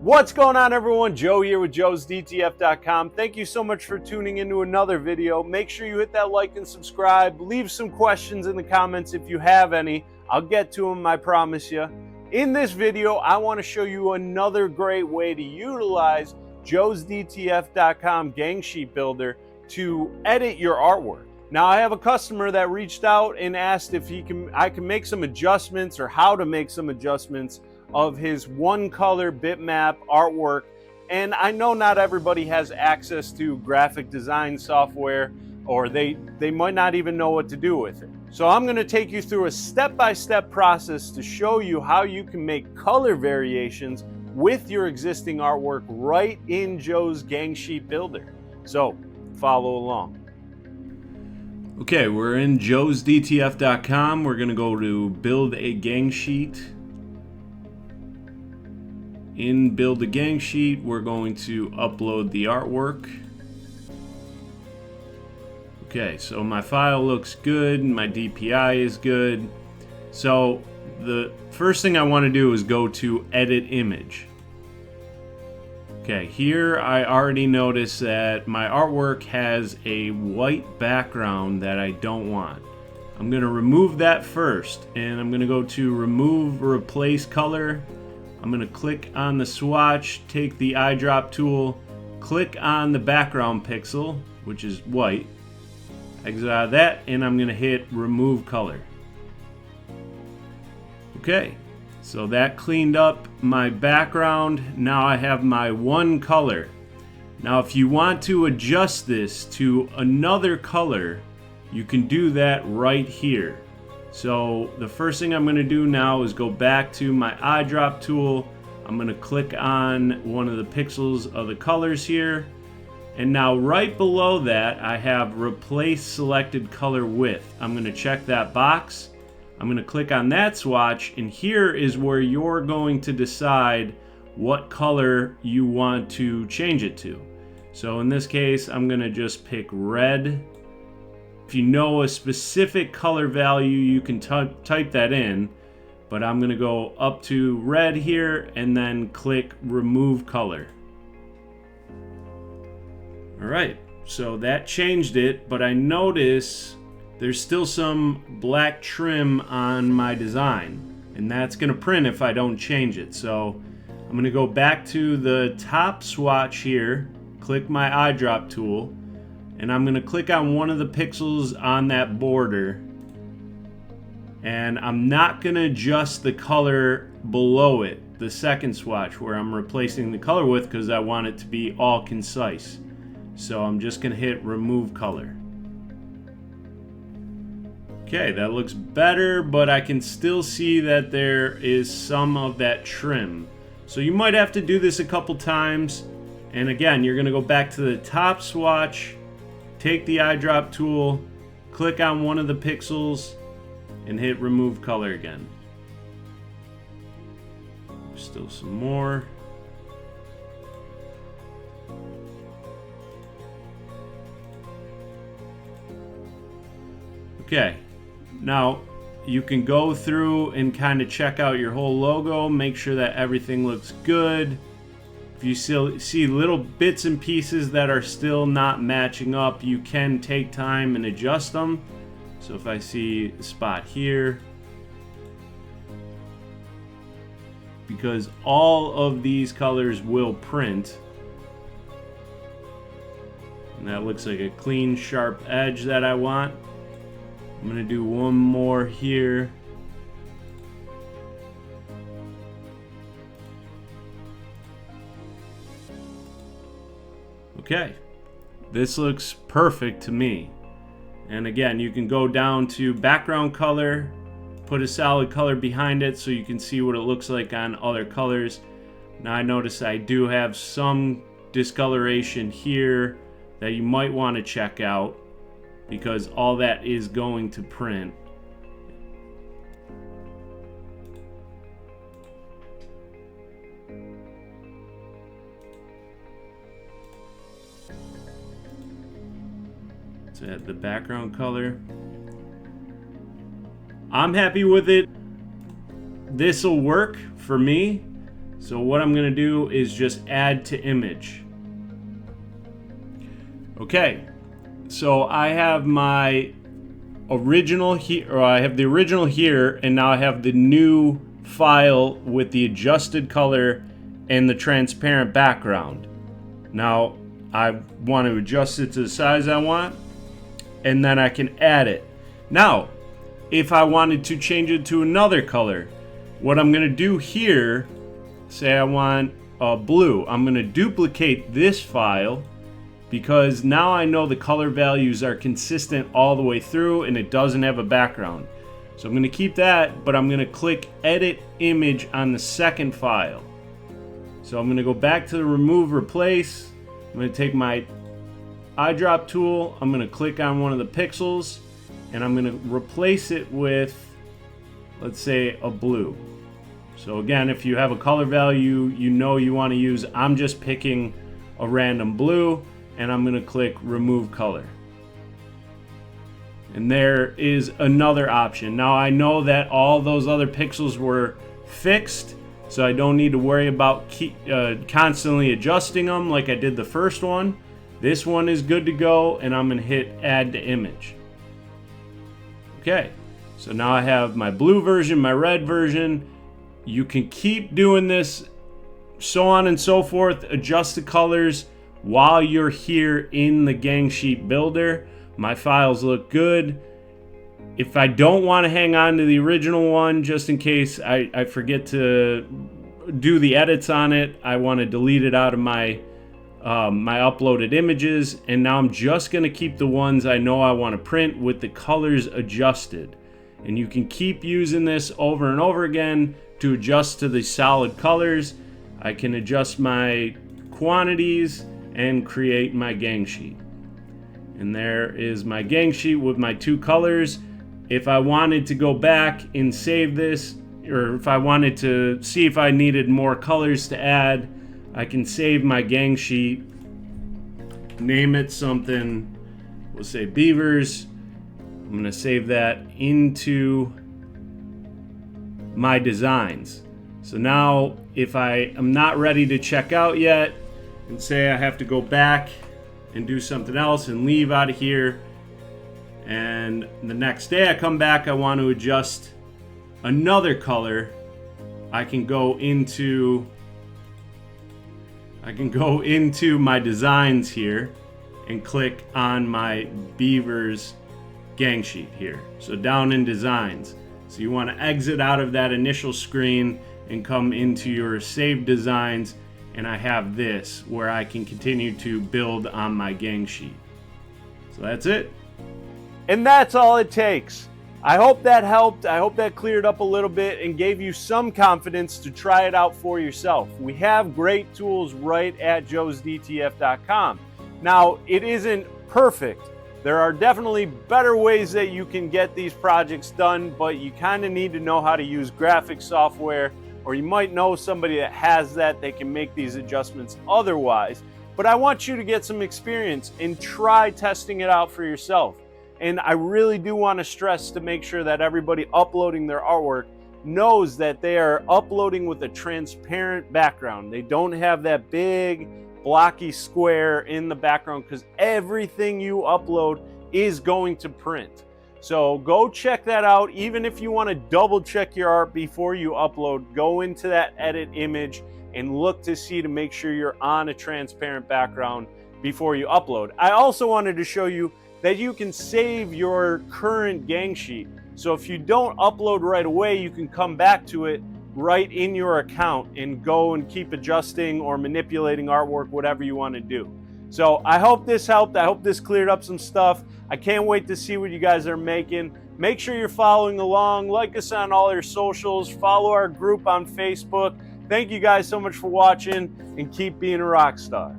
What's going on, everyone? Joe here with JoesDTF.com. Thank you so much for tuning into another video. Make sure you hit that like and subscribe. Leave some questions in the comments if you have any. I'll get to them, I promise you. In this video, I want to show you another great way to utilize JoesDTF.com Gang Sheet Builder to edit your artwork. Now, I have a customer that reached out and asked if I can make some adjustments or how to make some adjustments of his one color bitmap artwork. And I know not everybody has access to graphic design software, or they might not even know what to do with it. So I'm going to take you through a step-by-step process to show you how you can make color variations with your existing artwork right in Joe's Gang Sheet Builder. So follow along. Okay, we're in JoesDTF.com. We're going to go to build a gang sheet. In build a gang sheet, we're going to upload the artwork. Okay, so my file looks good, my DPI is good. So the first thing I want to do is go to edit image. Okay, here I already noticed that my artwork has a white background that I don't want. I'm going to remove that first, and I'm going to go to remove replace color. I'm going to click on the swatch, take the eyedrop tool, click on the background pixel, which is white, exit out of that, and I'm going to hit remove color. Okay, so that cleaned up my background. Now I have my one color. Now if you want to adjust this to another color, you can do that right here. So the first thing I'm going to do now is go back to my eyedrop tool. I'm going to click on one of the pixels of the colors here. And now right below that, I have replace selected color with. I'm going to check that box. I'm going to click on that swatch, and here is where you're going to decide what color you want to change it to. So in this case, I'm going to just pick red. If you know a specific color value, you can type that in, but I'm going to go up to red here and then click remove color. Alright, so that changed it, but I notice there's still some black trim on my design, and that's going to print if I don't change it. So I'm going to go back to the top swatch here, click my eyedrop tool, and I'm going to click on one of the pixels on that border, and I'm not going to adjust the color below it, the second swatch where I'm replacing the color with, because I want it to be all concise. So I'm just going to hit remove color. Okay, that looks better, but I can still see that there is some of that trim. So you might have to do this a couple times. And again, you're going to go back to the top swatch, take the eyedrop tool, click on one of the pixels, and hit remove color again. Still some more. Okay, now you can go through and kind of check out your whole logo, make sure that everything looks good. If you still see little bits and pieces that are still not matching up, you can take time and adjust them. So if I see a spot here, because all of these colors will print, and that looks like a clean, sharp edge that I want. I'm going to do one more here. Okay, this looks perfect to me. And again, you can go down to background color, put a solid color behind it so you can see what it looks like on other colors. Now I notice I do have some discoloration here that you might want to check out, because all that is going to print. So add the background color. I'm happy with it. This will work for me. So what I'm going to do is just add to image. Okay, so I have my original here, or I have the original here, and now I have the new file with the adjusted color and the transparent background. Now I want to adjust it to the size I want, and then I can add it. Now, if I wanted to change it to another color, what I'm going to do here, say I want blue, I'm going to duplicate this file, because now I know the color values are consistent all the way through and it doesn't have a background. So I'm going to keep that, but I'm going to click Edit Image on the second file. So I'm going to go back to the Remove Replace. I'm going to take my eyedrop tool, I'm going to click on one of the pixels, and I'm going to replace it with, let's say, a blue. So again, if you have a color value you know you want to use, I'm just picking a random blue, and I'm going to click Remove Color. And there is another option. Now I know that all those other pixels were fixed, so I don't need to worry about constantly adjusting them like I did the first one. This one is good to go, and I'm going to hit Add to Image. Okay, so now I have my blue version, my red version. You can keep doing this, so on and so forth, adjust the colors while you're here in the gang sheet builder. My files look good. If I don't want to hang on to the original one, just in case I forget to do the edits on it, I want to delete it out of my my uploaded images, and now I'm just going to keep the ones I know I want to print with the colors adjusted. And you can keep using this over and over again to adjust to the solid colors. I can adjust my quantities and create my gang sheet. And there is my gang sheet with my two colors. If I wanted to go back and save this, or if I wanted to see if I needed more colors to add, I can save my gang sheet, name it something, we'll say Beavers. I'm going to save that into my designs. So now if I am not ready to check out yet, and say I have to go back and do something else and leave out of here, and the next day I come back, I want to adjust another color, I can go into my designs here and click on my Beavers gang sheet here. So down in designs. So you want to exit out of that initial screen and come into your saved designs, and I have this where I can continue to build on my gang sheet. So that's it. And that's all it takes. I hope that helped. I hope that cleared up a little bit and gave you some confidence to try it out for yourself. We have great tools right at JoesDTF.com. Now, it isn't perfect. There are definitely better ways that you can get these projects done, but you kind of need to know how to use graphic software, or you might know somebody that has that. They can make these adjustments otherwise. But I want you to get some experience and try testing it out for yourself. And I really do want to stress to make sure that everybody uploading their artwork knows that they are uploading with a transparent background. They don't have that big blocky square in the background, because everything you upload is going to print. So go check that out. Even if you want to double check your art before you upload, go into that edit image and look to see to make sure you're on a transparent background before you upload. I also wanted to show you that you can save your current gang sheet. So if you don't upload right away, you can come back to it right in your account and go and keep adjusting or manipulating artwork, whatever you want to do. So I hope this helped. I hope this cleared up some stuff. I can't wait to see what you guys are making. Make sure you're following along. Like us on all your socials. Follow our group on Facebook. Thank you guys so much for watching, and keep being a rock star.